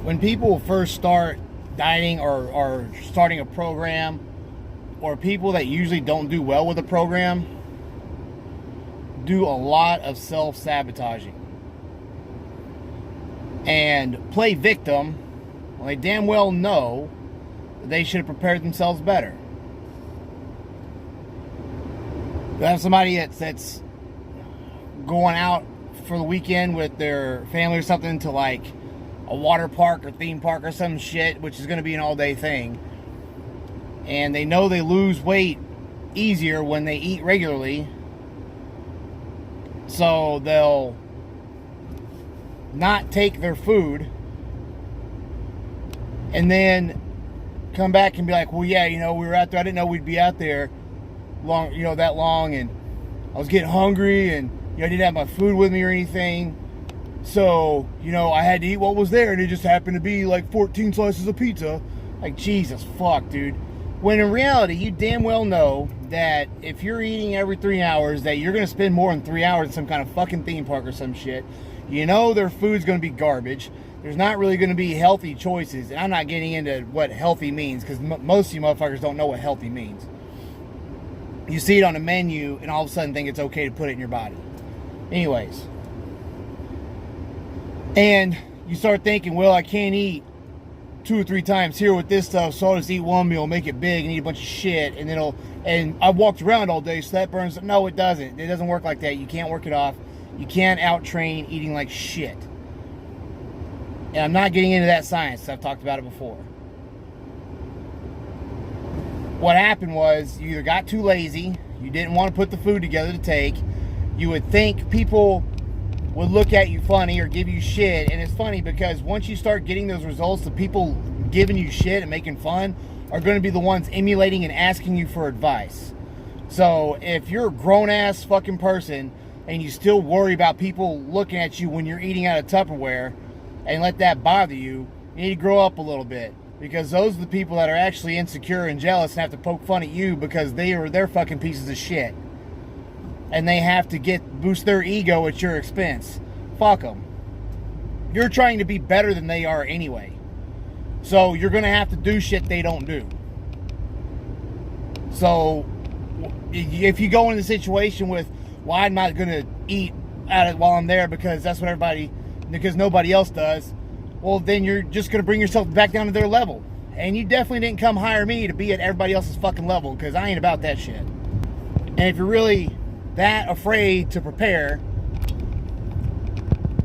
when people first start dieting or starting a program, or people that usually don't do well with a program, do a lot of self-sabotaging and play victim when they damn well know that they should have prepared themselves better. You have somebody that's going out for the weekend with their family or something to like a water park or theme park or some shit, which is going to be an all-day thing, and they know they lose weight easier when they eat regularly, so they'll not take their food and then come back and be like, well, yeah, we were out there, I didn't know we'd be out there that long, and I was getting hungry, and I didn't have my food with me or anything, so I had to eat what was there, and it just happened to be like 14 slices of pizza. Like, Jesus fuck, dude. When in reality, you damn well know that if you're eating every 3 hours, that you're going to spend more than 3 hours in some kind of fucking theme park or some shit. Their food's going to be garbage. There's not really going to be healthy choices. And I'm not getting into what healthy means, because most of you motherfuckers don't know what healthy means. You see it on a menu and all of a sudden think it's okay to put it in your body. Anyways. And you start thinking, well, I can't eat 2 or 3 times here with this stuff, so I'll just eat one meal, make it big, and eat a bunch of shit, and I walked around all day, so that burns. No, it doesn't. It doesn't work like that. You can't work it off. You can't out-train eating like shit. And I'm not getting into that science. I've talked about it before. What happened was, you either got too lazy, you didn't want to put the food together to take, you would think people would look at you funny or give you shit. And it's funny because once you start getting those results, the people giving you shit and making fun are going to be the ones emulating and asking you for advice. So if you're a grown-ass fucking person and you still worry about people looking at you when you're eating out of Tupperware and let that bother you, you need to grow up a little bit, because those are the people that are actually insecure and jealous and have to poke fun at you because they're fucking pieces of shit. And they have to boost their ego at your expense. Fuck them. You're trying to be better than they are anyway. So you're going to have to do shit they don't do. So if you go into a situation with, well, I'm not going to eat at it while I'm there because because nobody else does, well, then you're just going to bring yourself back down to their level. And you definitely didn't come hire me to be at everybody else's fucking level, because I ain't about that shit. And if you're really that afraid to prepare,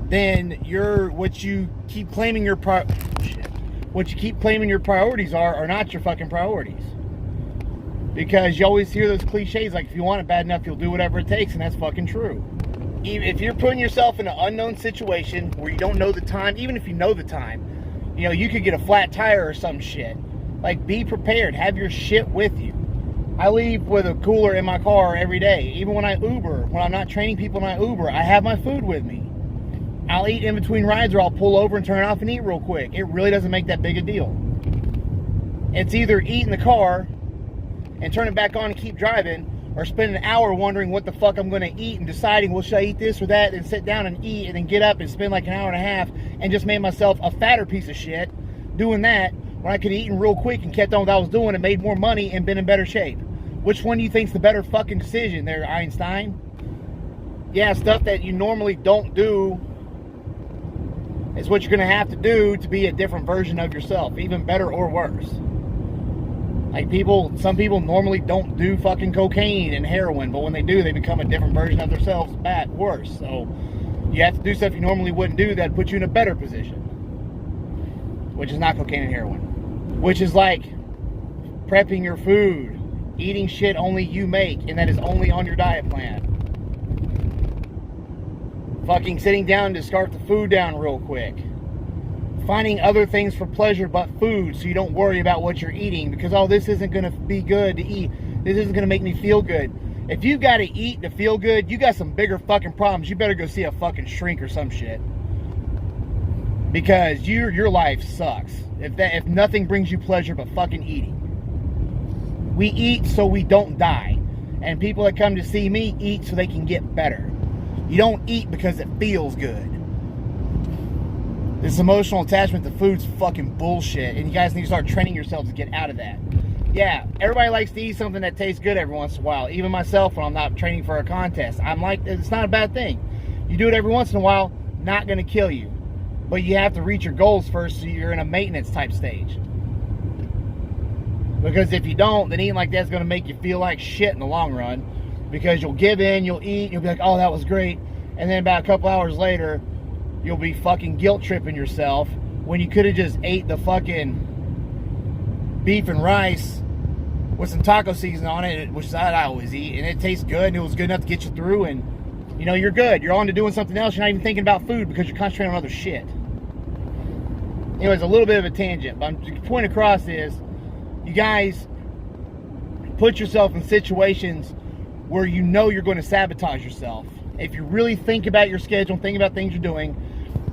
then what you keep claiming your priorities are not your fucking priorities. Because you always hear those cliches like, if you want it bad enough, you'll do whatever it takes, and that's fucking true. Even if you're putting yourself in an unknown situation where you don't know the time, even if you know the time, you could get a flat tire or some shit. Like, be prepared. Have your shit with you. I leave with a cooler in my car every day. Even when I Uber, when I'm not training people in my Uber, I have my food with me. I'll eat in between rides, or I'll pull over and turn it off and eat real quick. It really doesn't make that big a deal. It's either eat in the car and turn it back on and keep driving, or spend an hour wondering what the fuck I'm going to eat and deciding, well, should I eat this or that, and sit down and eat, and then get up and spend like an hour and a half and just made myself a fatter piece of shit doing that, when I could have eaten real quick and kept on what I was doing and made more money and been in better shape. Which one do you think's the better fucking decision there, Einstein? Yeah, stuff that you normally don't do is what you're going to have to do to be a different version of yourself, even better or worse. Like, some people normally don't do fucking cocaine and heroin, but when they do, they become a different version of themselves, worse. So you have to do stuff you normally wouldn't do that puts you in a better position, which is not cocaine and heroin. Which is like prepping your food, eating shit only you make, and that is only on your diet plan. Fucking sitting down to start the food down real quick. Finding other things for pleasure but food, so you don't worry about what you're eating, because, oh, this isn't going to be good to eat. This isn't going to make me feel good. If you've got to eat to feel good, you got some bigger fucking problems. You better go see a fucking shrink or some shit. Because your life sucks. If nothing brings you pleasure but fucking eating. We eat so we don't die. And people that come to see me eat so they can get better. You don't eat because it feels good. This emotional attachment to food's fucking bullshit, and you guys need to start training yourselves to get out of that. Yeah, everybody likes to eat something that tastes good every once in a while. Even myself, when I'm not training for a contest, I'm like, it's not a bad thing. You do it every once in a while, not going to kill you. But you have to reach your goals first, so you're in a maintenance type stage. Because if you don't, then eating like that's going to make you feel like shit in the long run. Because you'll give in, you'll eat, you'll be like, oh, that was great. And then about a couple hours later, you'll be fucking guilt tripping yourself when you could have just ate the fucking beef and rice with some taco seasoning on it, which I always eat, and it tastes good, and it was good enough to get you through, and you know, you're good. You're on to doing something else. You're not even thinking about food because you're concentrating on other shit. Anyways, a little bit of a tangent, but the point across is, you guys put yourself in situations where you know you're going to sabotage yourself. If you really think about your schedule, think about things you're doing,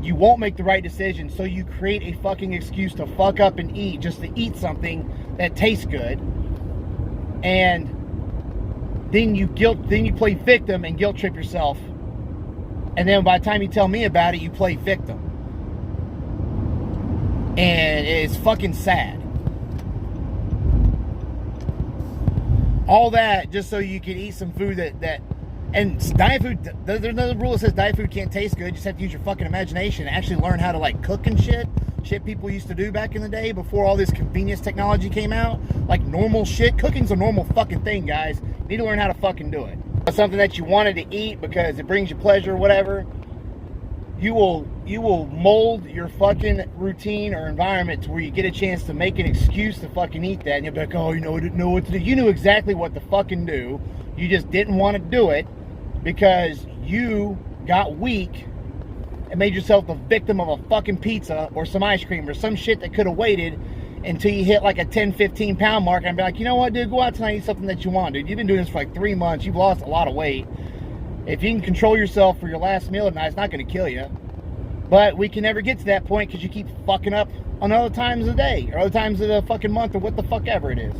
you won't make the right decision, so you create a fucking excuse to fuck up and eat, just to eat something that tastes good. And then you play victim and guilt trip yourself. And then by the time you tell me about it, you play victim. And it's fucking sad. All that just so you can eat some food that and diet food, there's no rule that says diet food can't taste good. You just have to use your fucking imagination and actually learn how to like cook and shit people used to do back in the day before all this convenience technology came out. Like normal shit. Cooking's a normal fucking thing, guys. You need to learn how to fucking do it. It's something that you wanted to eat because it brings you pleasure or whatever. You will mold your fucking routine or environment to where you get a chance to make an excuse to fucking eat that, and you'll be like, oh, you know, I didn't know what to do. You knew exactly what to fucking do. You just didn't want to do it because you got weak and made yourself the victim of a fucking pizza or some ice cream or some shit that could have waited until you hit like a 10, 15 pound mark and be like, you know what, dude, go out tonight and eat something that you want, dude. You've been doing this for like 3 months. You've lost a lot of weight. If you can control yourself for your last meal at night, it's not going to kill you. But we can never get to that point because you keep fucking up on other times of the day or other times of the fucking month or what the fuck ever it is.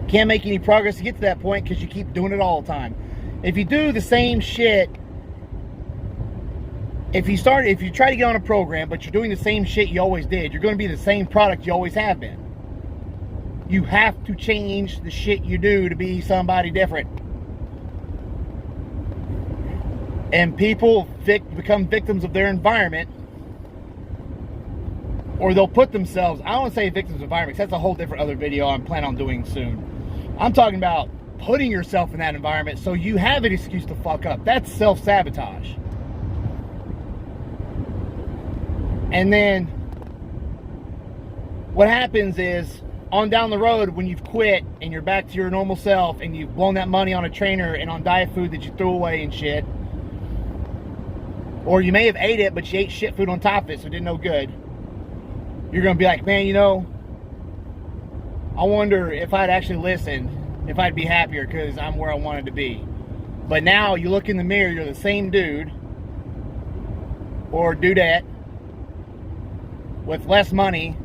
Can't make any progress to get to that point because you keep doing it all the time. If you do the same shit, if you try to get on a program but you're doing the same shit you always did, you're going to be the same product you always have been. You have to change the shit you do to be somebody different. And people become victims of their environment, or they'll put themselves, I don't want to say victims of environment, because that's a whole different other video I'm planning on doing soon. I'm talking about putting yourself in that environment so you have an excuse to fuck up. That's self-sabotage. And then what happens is, on down the road, when you've quit and you're back to your normal self and you've blown that money on a trainer and on diet food that you threw away and shit, or you may have ate it, but you ate shit food on top of it, so it did no good. You're going to be like, man, you know, I wonder if I'd actually listened, if I'd be happier because I'm where I wanted to be. But now you look in the mirror, you're the same dude or dudette with less money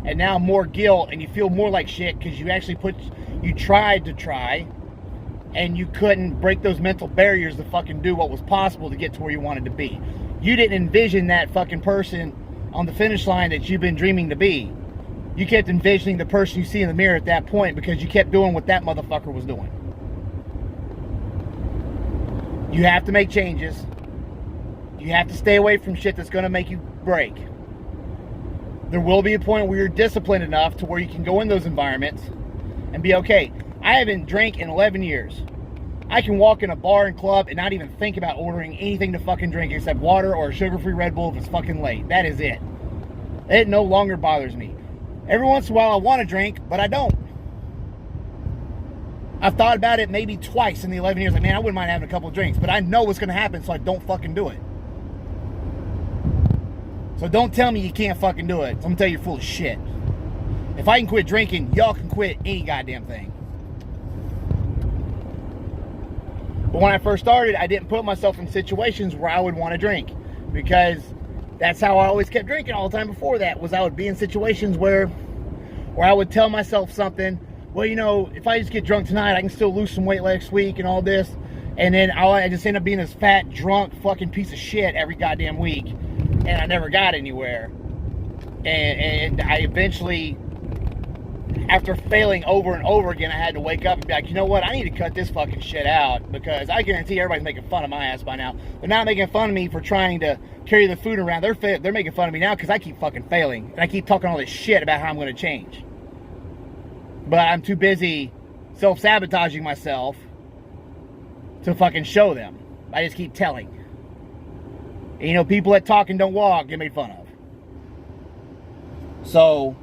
and now more guilt, and you feel more like shit because you tried to try and you couldn't break those mental barriers to fucking do what was possible to get to where you wanted to be. You didn't envision that fucking person on the finish line that you've been dreaming to be. You kept envisioning the person you see in the mirror at that point because you kept doing what that motherfucker was doing. You have to make changes. You have to stay away from shit that's going to make you break. There will be a point where you're disciplined enough to where you can go in those environments and be okay. I haven't drank in 11 years. I can walk in a bar and club and not even think about ordering anything to fucking drink except water or a sugar-free Red Bull if it's fucking late. That is it. It no longer bothers me. Every once in a while I want to drink, but I don't. I've thought about it maybe twice in the 11 years. Like, man, I wouldn't mind having a couple of drinks, but I know what's going to happen, so I don't fucking do it. So don't tell me you can't fucking do it. I'm going to tell you you're full of shit. If I can quit drinking, y'all can quit any goddamn thing. But when I first started, I didn't put myself in situations where I would want to drink, because that's how I always kept drinking all the time before that, was I would be in situations where I would tell myself something, well, you know, if I just get drunk tonight, I can still lose some weight next week and all this, and then I just end up being this fat, drunk fucking piece of shit every goddamn week. and I never got anywhere. And I eventually, after failing over and over again, I had to wake up and be like, you know what, I need to cut this fucking shit out, because I guarantee everybody's making fun of my ass by now. They're not making fun of me for trying to carry the food around. They're making fun of me now because I keep fucking failing, and I keep talking all this shit about how I'm going to change. But I'm too busy self-sabotaging myself to fucking show them. I just keep telling. And, you know, people that talk and don't walk get made fun of. So,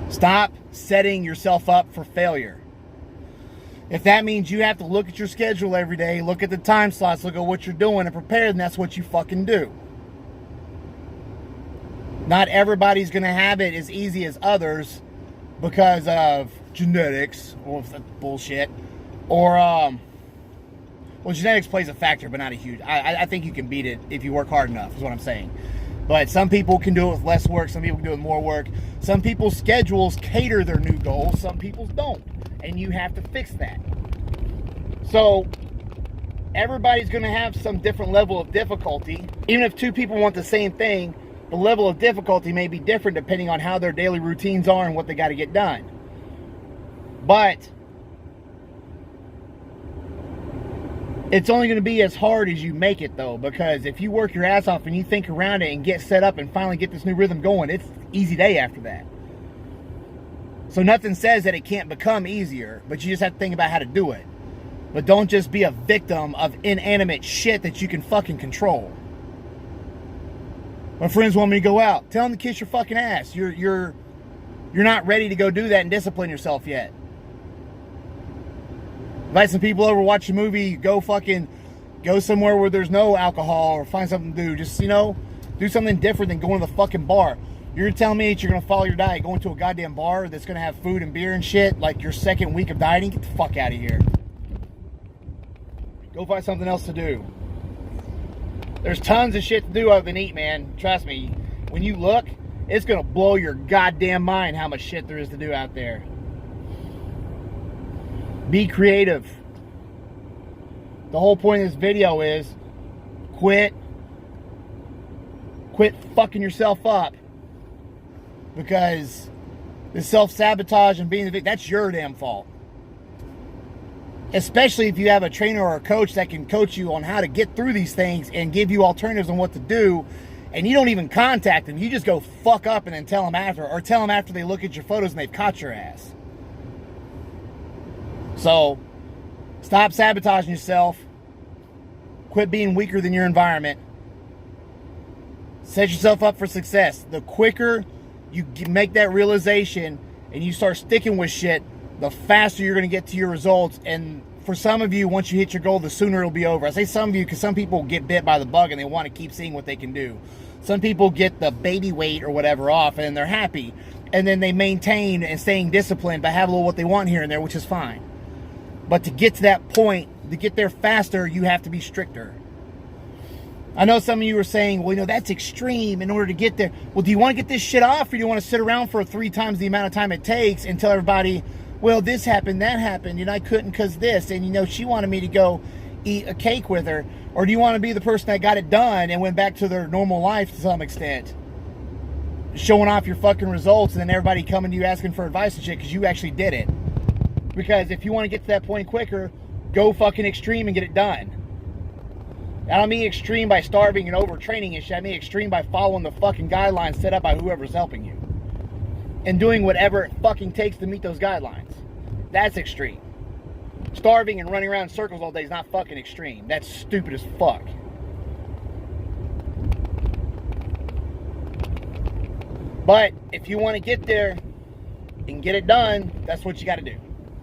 stop setting yourself up for failure. If that means you have to look at your schedule every day, look at the time slots, look at what you're doing and prepare, then that's what you fucking do. Not everybody's going to have it as easy as others because of genetics, or bullshit, or, well, genetics plays a factor, but not a huge. I think you can beat it if you work hard enough, is what I'm saying. But some people can do it with less work, some people can do it with more work. Some people's schedules cater their new goals, some people's don't. And you have to fix that. So, everybody's going to have some different level of difficulty. Even if two people want the same thing, the level of difficulty may be different depending on how their daily routines are and what they got to get done. But it's only going to be as hard as you make it, though, because if you work your ass off and you think around it and get set up and finally get this new rhythm going, it's easy day after that. So nothing says that it can't become easier, but you just have to think about how to do it. But don't just be a victim of inanimate shit that you can fucking control. My friends want me to go out. Tell them to kiss your fucking ass. You're not ready to go do that and discipline yourself yet. Invite some people over, watch a movie, go somewhere where there's no alcohol, or find something to do. Just, you know, do something different than going to the fucking bar. You're telling me that you're going to follow your diet, going to a goddamn bar that's going to have food and beer and shit, like your second week of dieting? Get the fuck out of here. Go find something else to do. There's tons of shit to do other than eat, man. Trust me. When you look, it's going to blow your goddamn mind how much shit there is to do out there. Be creative. The whole point of this video is quit fucking yourself up. Because the self-sabotage and being the victim, that's your damn fault. Especially if you have a trainer or a coach that can coach you on how to get through these things and give you alternatives on what to do, and you don't even contact them. You just go fuck up and then tell them after, or tell them after they look at your photos and they've caught your ass. So, stop sabotaging yourself. Quit being weaker than your environment. Set yourself up for success. The quicker you make that realization and you start sticking with shit, the faster you're going to get to your results. And for some of you, once you hit your goal, the sooner it'll be over. I say some of you because some people get bit by the bug and they want to keep seeing what they can do. Some people get the baby weight or whatever off and they're happy. And then they maintain and staying disciplined by having a little what they want here and there, which is fine. But to get to that point, to get there faster, you have to be stricter. I know some of you are saying, well, you know, that's extreme in order to get there. Well, do you want to get this shit off, or do you want to sit around for 3 times the amount of time it takes and tell everybody, well, this happened, that happened, and I couldn't because this, and, you know, she wanted me to go eat a cake with her? Or do you want to be the person that got it done and went back to their normal life to some extent? Showing off your fucking results and then everybody coming to you asking for advice and shit because you actually did it. Because if you want to get to that point quicker, go fucking extreme and get it done. I don't mean extreme by starving and overtraining and shit. I mean extreme by following the fucking guidelines set up by whoever's helping you. And doing whatever it fucking takes to meet those guidelines. That's extreme. Starving and running around in circles all day is not fucking extreme. That's stupid as fuck. But if you want to get there and get it done, that's what you got to do.